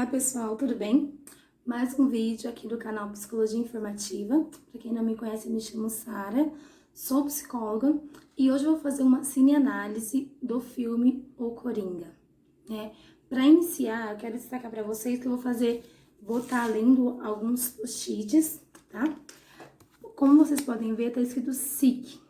Olá pessoal, tudo bem? Mais um vídeo aqui do canal Psicologia Informativa. Para quem não me conhece, eu me chamo Sara, sou psicóloga e hoje eu vou fazer uma cineanálise do filme O Coringa. Para iniciar, eu quero destacar para vocês que eu vou estar lendo alguns post-its, tá? Como vocês podem ver, tá escrito SIC.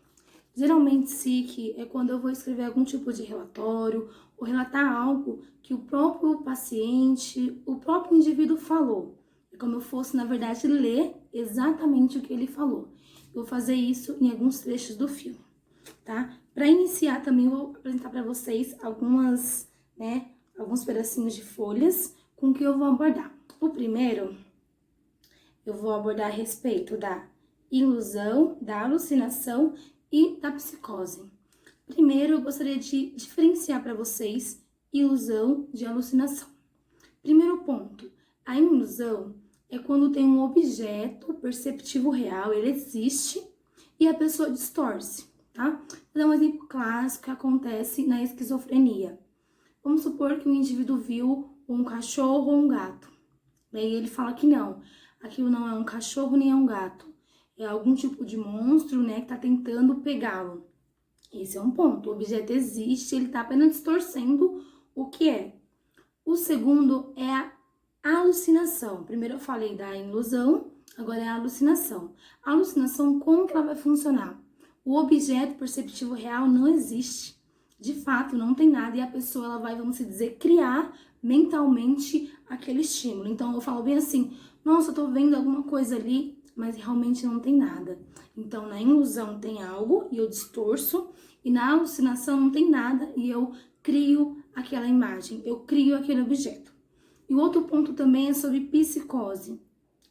Geralmente, SIC é quando eu vou escrever algum tipo de relatório ou relatar algo que o próprio paciente, o próprio indivíduo falou. É como eu fosse, na verdade, ler exatamente o que ele falou. Eu vou fazer isso em alguns trechos do filme, tá? Para iniciar, também vou apresentar para vocês alguns pedacinhos de folhas com que eu vou abordar. O primeiro, eu vou abordar a respeito da ilusão, da alucinação e da psicose. Primeiro, eu gostaria de diferenciar para vocês ilusão de alucinação. Primeiro ponto, a ilusão é quando tem um objeto perceptivo real, ele existe e a pessoa distorce, tá? Vou dar um exemplo clássico que acontece na esquizofrenia. Vamos supor que um indivíduo viu um cachorro ou um gato. Daí ele fala que não, aquilo não é um cachorro nem é um gato. É algum tipo de monstro, né, que tá tentando pegá-lo. Esse é um ponto. O objeto existe, ele tá apenas distorcendo o que é. O segundo é a alucinação. Primeiro eu falei da ilusão, agora é a alucinação. A alucinação, como que ela vai funcionar? O objeto perceptivo real não existe. De fato, não tem nada e a pessoa ela vai, vamos dizer, criar mentalmente aquele estímulo. Então eu falo bem assim, nossa, eu tô vendo alguma coisa ali, mas realmente não tem nada. Então, na ilusão tem algo e eu distorço, e na alucinação não tem nada e eu crio aquela imagem, eu crio aquele objeto. E o outro ponto também é sobre psicose.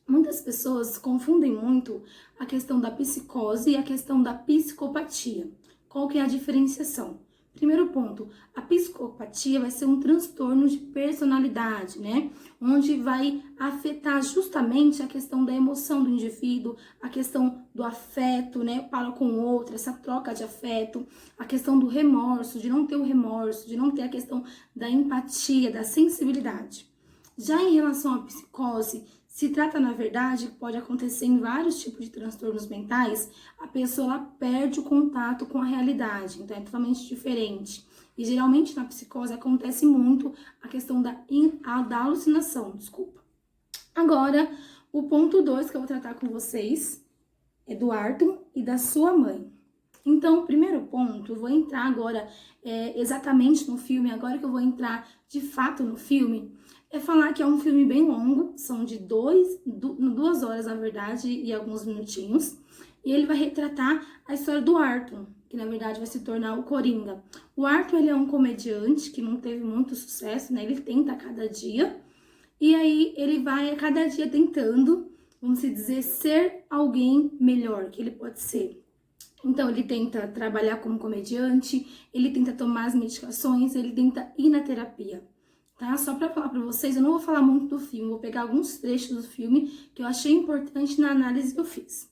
Muitas pessoas confundem muito a questão da psicose e a questão da psicopatia. Qual que é a diferenciação? Primeiro ponto, a psicopatia vai ser um transtorno de personalidade, né? Onde vai afetar justamente a questão da emoção do indivíduo, a questão do afeto, né? Para com o outro, essa troca de afeto, a questão do remorso, de não ter o remorso, de não ter a questão da empatia, da sensibilidade. Já em relação à psicose, se trata, na verdade, que pode acontecer em vários tipos de transtornos mentais, a pessoa ela perde o contato com a realidade, então é totalmente diferente. E geralmente na psicose acontece muito a questão da alucinação, desculpa. Agora, o ponto 2 que eu vou tratar com vocês é do Arthur e da sua mãe. Então, o primeiro ponto, eu vou entrar agora exatamente no filme, agora que eu vou entrar de fato no filme, é falar que é um filme bem longo, são de 2 horas, na verdade, e alguns minutinhos, e ele vai retratar a história do Arthur, que na verdade vai se tornar o Coringa. O Arthur, ele é um comediante que não teve muito sucesso, né, ele tenta a cada dia, e aí ele vai a cada dia tentando, vamos dizer, ser alguém melhor que ele pode ser. Então, ele tenta trabalhar como comediante, ele tenta tomar as medicações, ele tenta ir na terapia, tá? Só pra falar pra vocês, eu não vou falar muito do filme, vou pegar alguns trechos do filme que eu achei importante na análise que eu fiz.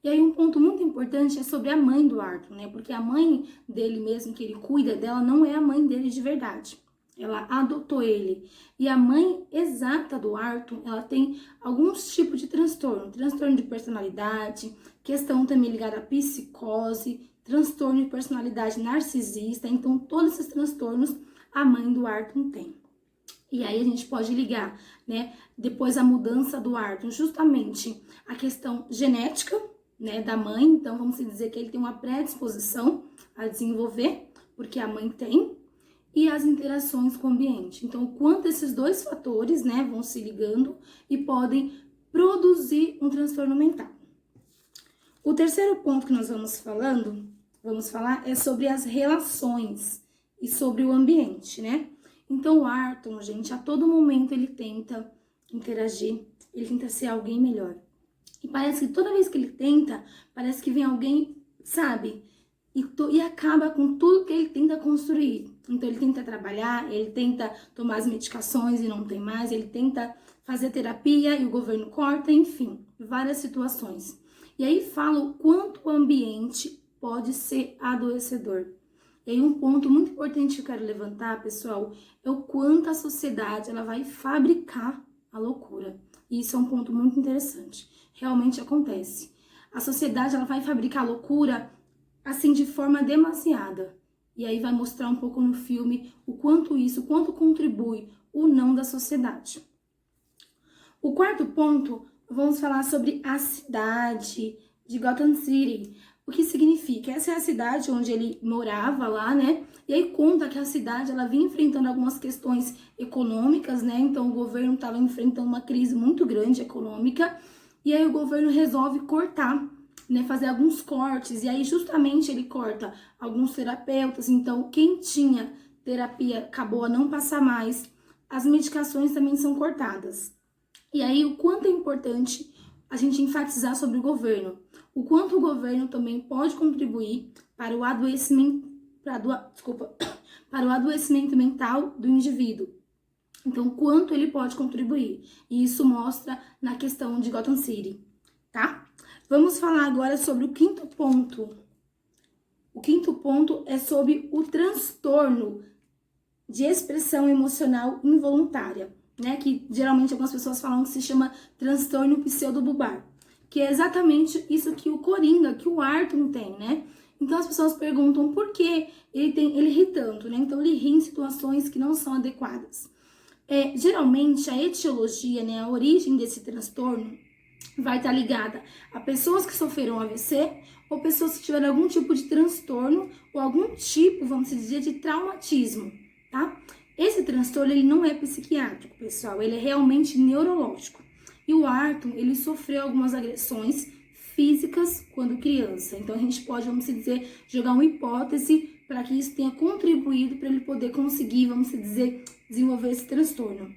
E aí, um ponto muito importante é sobre a mãe do Arthur, né? Porque a mãe dele mesmo, que ele cuida dela, não é a mãe dele de verdade. Ela adotou ele. E a mãe exata do Arthur, ela tem alguns tipos de transtorno de personalidade, questão também ligada à psicose, transtorno de personalidade narcisista. Então, todos esses transtornos a mãe do Arthur tem. E aí a gente pode ligar, né, depois a mudança do Arthur, justamente a questão genética, né, da mãe. Então, vamos dizer que ele tem uma predisposição a desenvolver, porque a mãe tem, e as interações com o ambiente. Então, o quanto esses dois fatores, né, vão se ligando e podem produzir um transtorno mental. O terceiro ponto que nós vamos falar é sobre as relações e sobre o ambiente, né? Então, o Arthur, gente, a todo momento ele tenta interagir, ele tenta ser alguém melhor. E parece que toda vez que ele tenta, parece que vem alguém, sabe? E acaba com tudo que ele tenta construir. Então, ele tenta trabalhar, ele tenta tomar as medicações e não tem mais, ele tenta fazer terapia e o governo corta, enfim, várias situações. E aí fala o quanto o ambiente pode ser adoecedor. E aí um ponto muito importante que eu quero levantar, pessoal, é o quanto a sociedade ela vai fabricar a loucura. E isso é um ponto muito interessante. Realmente acontece. A sociedade ela vai fabricar a loucura assim de forma demasiada. E aí vai mostrar um pouco no filme o quanto contribui o não da sociedade. O quarto ponto, vamos falar sobre a cidade de Gotham City. O que significa? Essa é a cidade onde ele morava lá, né? E aí conta que a cidade, ela vinha enfrentando algumas questões econômicas, né? Então o governo estava enfrentando uma crise muito grande econômica. E aí o governo resolve cortar, né? Fazer alguns cortes. E aí justamente ele corta alguns terapeutas. Então quem tinha terapia acabou a não passar mais. As medicações também são cortadas. E aí, o quanto é importante a gente enfatizar sobre o governo. O quanto o governo também pode contribuir para o adoecimento, para o adoecimento mental do indivíduo. Então, quanto ele pode contribuir. E isso mostra na questão de Gotham City, tá? Vamos falar agora sobre o quinto ponto. O quinto ponto é sobre o transtorno de expressão emocional involuntária, né? Que geralmente algumas pessoas falam que se chama transtorno pseudobubar, que é exatamente isso que o Coringa, que o Arthur tem, né? Então as pessoas perguntam por que ele ri tanto, né? Então ele ri em situações que não são adequadas. Geralmente a etiologia, né, a origem desse transtorno vai estar ligada a pessoas que sofreram AVC ou pessoas que tiveram algum tipo de transtorno ou algum tipo, vamos dizer, de traumatismo, tá? Esse transtorno, ele não é psiquiátrico, pessoal, ele é realmente neurológico. E o Arthur, ele sofreu algumas agressões físicas quando criança. Então a gente pode, vamos dizer, jogar uma hipótese para que isso tenha contribuído para ele poder conseguir, vamos dizer, desenvolver esse transtorno.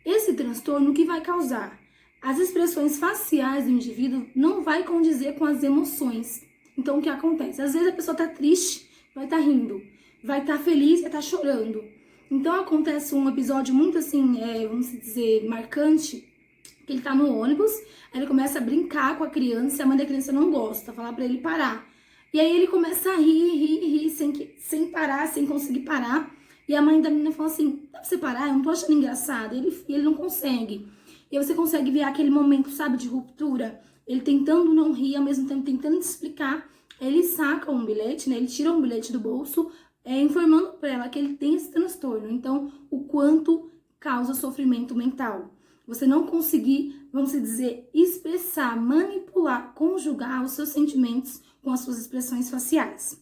Esse transtorno, o que vai causar? As expressões faciais do indivíduo não vai condizer com as emoções. Então, o que acontece? Às vezes a pessoa tá triste, vai estar rindo. Vai estar feliz, vai estar chorando. Então, acontece um episódio muito assim, vamos dizer, marcante, que ele tá no ônibus, aí ele começa a brincar com a criança, e a mãe da criança não gosta, falar pra ele parar. E aí ele começa a rir, sem parar, sem conseguir parar. E a mãe da menina fala assim, dá pra você parar? Eu não tô achando engraçado. E ele não consegue. E aí você consegue ver aquele momento, sabe, de ruptura. Ele tentando não rir, ao mesmo tempo tentando te explicar. Ele saca um bilhete, né? Ele tira um bilhete do bolso, informando pra ela que ele tem esse transtorno. Então, o quanto causa sofrimento mental. Você não conseguir, vamos dizer, expressar, manipular, conjugar os seus sentimentos com as suas expressões faciais.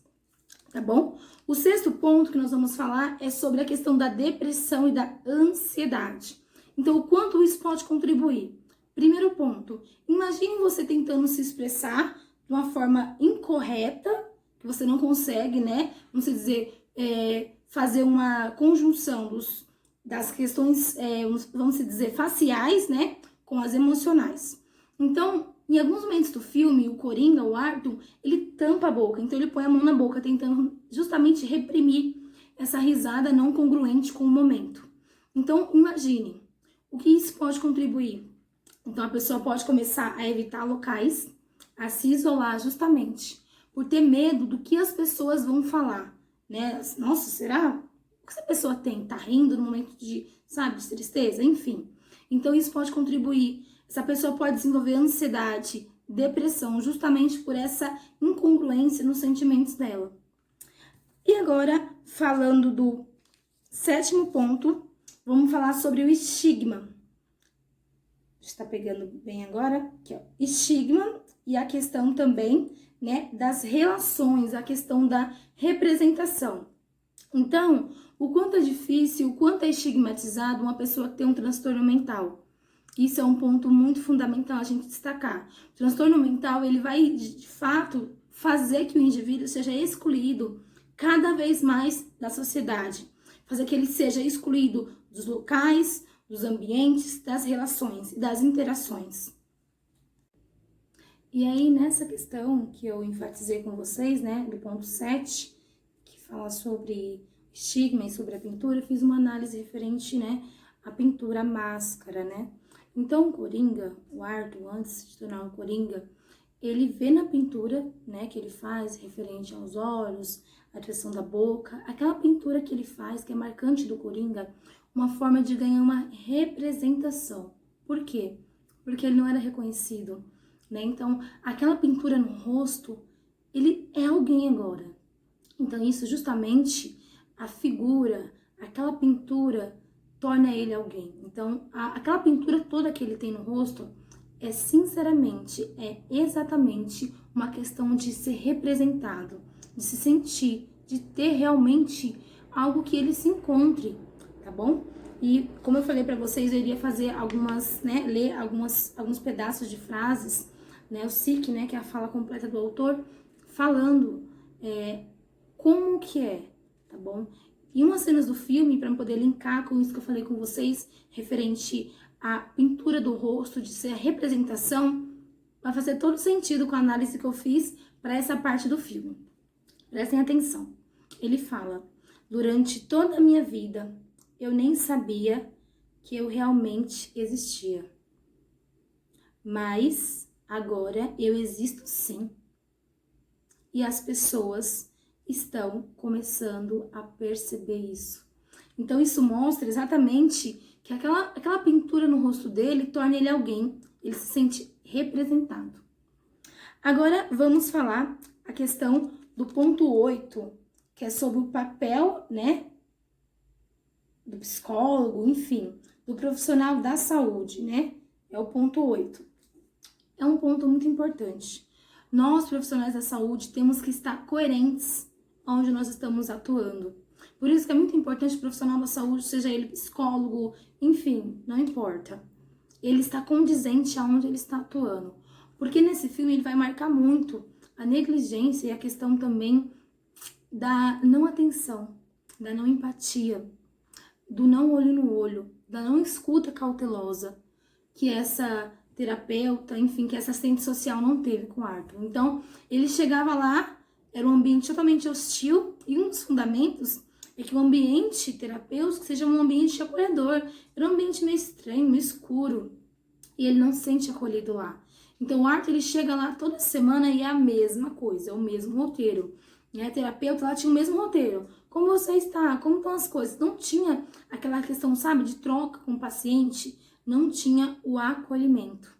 Tá bom? O sexto ponto que nós vamos falar é sobre a questão da depressão e da ansiedade. Então, o quanto isso pode contribuir? Primeiro ponto, imagine você tentando se expressar de uma forma incorreta, que você não consegue, né? Vamos dizer, fazer uma conjunção das questões, vamos dizer, faciais, né? Com as emocionais. Então, em alguns momentos do filme, o Coringa, o Arthur, ele tampa a boca. Então, ele põe a mão na boca, tentando justamente reprimir essa risada não congruente com o momento. Então, imagine, o que isso pode contribuir? Então, a pessoa pode começar a evitar locais, a se isolar justamente por ter medo do que as pessoas vão falar, né? Nossa, será? O que essa pessoa tem? Tá rindo no momento de, sabe, de tristeza? Enfim. Então, isso pode contribuir. Essa pessoa pode desenvolver ansiedade, depressão, justamente por essa incongruência nos sentimentos dela. E agora, falando do sétimo ponto, vamos falar sobre o estigma. Está pegando bem agora? Aqui, ó. Estigma e a questão também, né, das relações, a questão da representação. Então, o quanto é difícil, o quanto é estigmatizado uma pessoa que tem um transtorno mental. Isso é um ponto muito fundamental a gente destacar. O transtorno mental, ele vai, de fato, fazer que o indivíduo seja excluído cada vez mais da sociedade. Fazer que ele seja excluído dos locais, dos ambientes, das relações e das interações. E aí, nessa questão que eu enfatizei com vocês, né, do ponto 7, que fala sobre estigma e sobre a pintura, eu fiz uma análise referente, né, à pintura máscara, né. Então, o Coringa, o Arthur, antes de se tornar o Coringa, ele vê na pintura, né, que ele faz referente aos olhos, a expressão da boca, aquela pintura que ele faz, que é marcante do Coringa, uma forma de ganhar uma representação. Por quê? Porque ele não era reconhecido, né? Então, aquela pintura no rosto, ele é alguém agora. Então, isso justamente, a figura, aquela pintura, torna ele alguém. Então, aquela pintura toda que ele tem no rosto é sinceramente, é exatamente uma questão de ser representado, de se sentir, de ter realmente algo que ele se encontre, tá bom? E como eu falei para vocês, eu iria fazer algumas, né, ler alguns pedaços de frases, né, o SIC, né, que é a fala completa do autor, falando como que é, tá bom? E umas cenas do filme, para poder linkar com isso que eu falei com vocês, referente à pintura do rosto, de ser a representação, vai fazer todo sentido com a análise que eu fiz para essa parte do filme. Prestem atenção. Ele fala: durante toda a minha vida, eu nem sabia que eu realmente existia. Mas agora eu existo sim. E as pessoas estão começando a perceber isso. Então isso mostra exatamente que aquela pintura no rosto dele torna ele alguém, ele se sente representado. Agora vamos falar a questão do ponto 8, que é sobre o papel, né, do psicólogo, enfim, do profissional da saúde, né? É o ponto 8. É um ponto muito importante. Nós, profissionais da saúde, temos que estar coerentes onde nós estamos atuando. Por isso que é muito importante o profissional da saúde, seja ele psicólogo, enfim, não importa. Ele está condizente aonde ele está atuando. Porque nesse filme ele vai marcar muito a negligência e a questão também da não atenção, da não empatia, do não olho no olho, da não escuta cautelosa, que essa terapeuta, enfim, que essa assistente social não teve com o Arthur. Então, ele chegava lá, era um ambiente totalmente hostil, e um dos fundamentos é que o ambiente terapêutico seja um ambiente acolhedor. Era um ambiente meio estranho, meio escuro, e ele não se sente acolhido lá. Então, o Arthur, ele chega lá toda semana e é a mesma coisa, é o mesmo roteiro. E a terapeuta, ela tinha o mesmo roteiro. Como você está? Como estão as coisas? Não tinha aquela questão, sabe, de troca com o paciente, não tinha o acolhimento,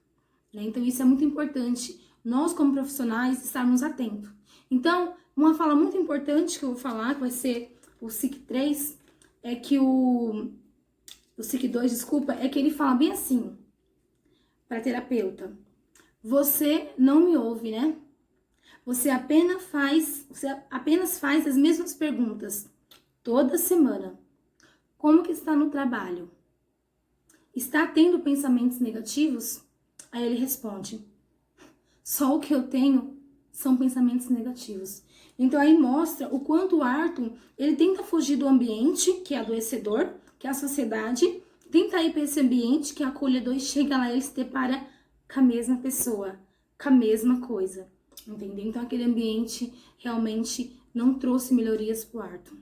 né? Então, isso é muito importante, nós como profissionais estarmos atentos. Então, uma fala muito importante que eu vou falar, que vai ser o SIC 3, é que o SIC 2, desculpa, é que ele fala bem assim, para a terapeuta: você não me ouve, né? Você apenas faz as mesmas perguntas toda semana. Como que está no trabalho? Está tendo pensamentos negativos? Aí ele responde: só o que eu tenho são pensamentos negativos. Então aí mostra o quanto o Arthur, ele tenta fugir do ambiente que é adoecedor, que é a sociedade, tenta ir para esse ambiente que é acolhedor, e chega lá e ele se depara com a mesma pessoa, com a mesma coisa, entendeu? Então aquele ambiente realmente não trouxe melhorias para o Arthur.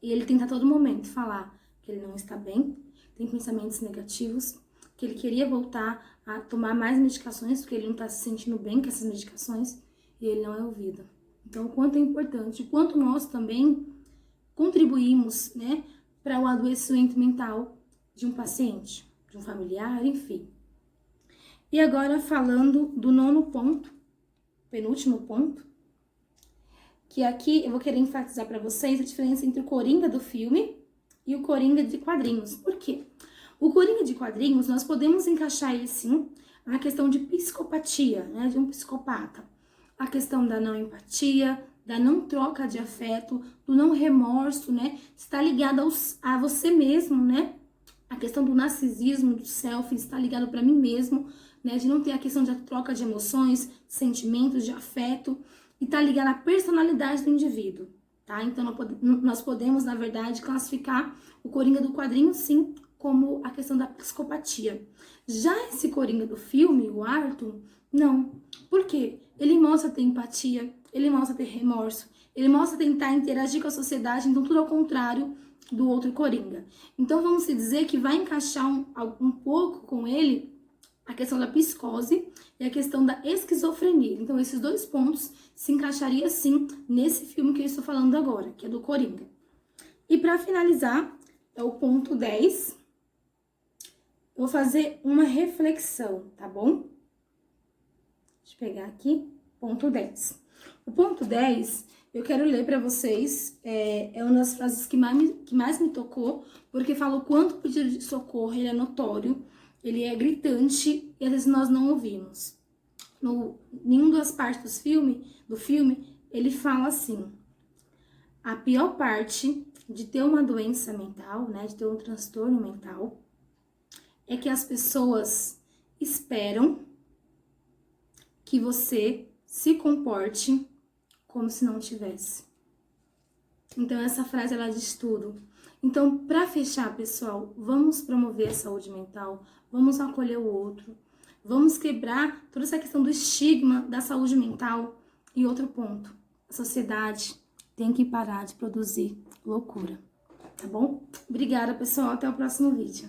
E ele tenta a todo momento falar que ele não está bem, tem pensamentos negativos, que ele queria voltar a tomar mais medicações, porque ele não está se sentindo bem com essas medicações, e ele não é ouvido. Então, o quanto é importante, o quanto nós também contribuímos, né, para o adoecimento mental de um paciente, de um familiar, enfim. E agora, falando do 9º ponto, penúltimo ponto, que aqui eu vou querer enfatizar para vocês a diferença entre o Coringa do filme e o Coringa de quadrinhos. Por quê? O Coringa de quadrinhos, nós podemos encaixar ele sim na questão de psicopatia, né, de um psicopata. A questão da não empatia, da não troca de afeto, do não remorso, né, está ligado a você mesmo, né, a questão do narcisismo, do self, está ligado para mim mesmo, né, de não ter a questão de troca de emoções, sentimentos, de afeto, e está ligado à personalidade do indivíduo, tá? Então nós podemos, na verdade, classificar o Coringa do quadrinho, sim, como a questão da psicopatia. Já esse Coringa do filme, o Arthur, não. Por quê? Ele mostra ter empatia, ele mostra ter remorso, ele mostra tentar interagir com a sociedade, então tudo ao contrário do outro Coringa. Então vamos dizer que vai encaixar um pouco com ele a questão da psicose e a questão da esquizofrenia. Então, esses dois pontos se encaixariam, sim, nesse filme que eu estou falando agora, que é do Coringa. E para finalizar, é o ponto 10. Eu vou fazer uma reflexão, tá bom? Deixa eu pegar aqui, ponto 10. O ponto 10, eu quero ler para vocês, é uma das frases que mais me tocou, porque fala o quanto o pedido de socorro ele é notório, ele é gritante e às vezes nós não ouvimos. Nenhuma das partes do filme, ele fala assim: a pior parte de ter uma doença mental, né, de ter um transtorno mental, é que as pessoas esperam que você se comporte como se não tivesse. Então, essa frase, ela diz tudo. Então, para fechar, pessoal, vamos promover a saúde mental, vamos acolher o outro, vamos quebrar toda essa questão do estigma da saúde mental. E outro ponto, a sociedade tem que parar de produzir loucura, tá bom? Obrigada, pessoal, até o próximo vídeo.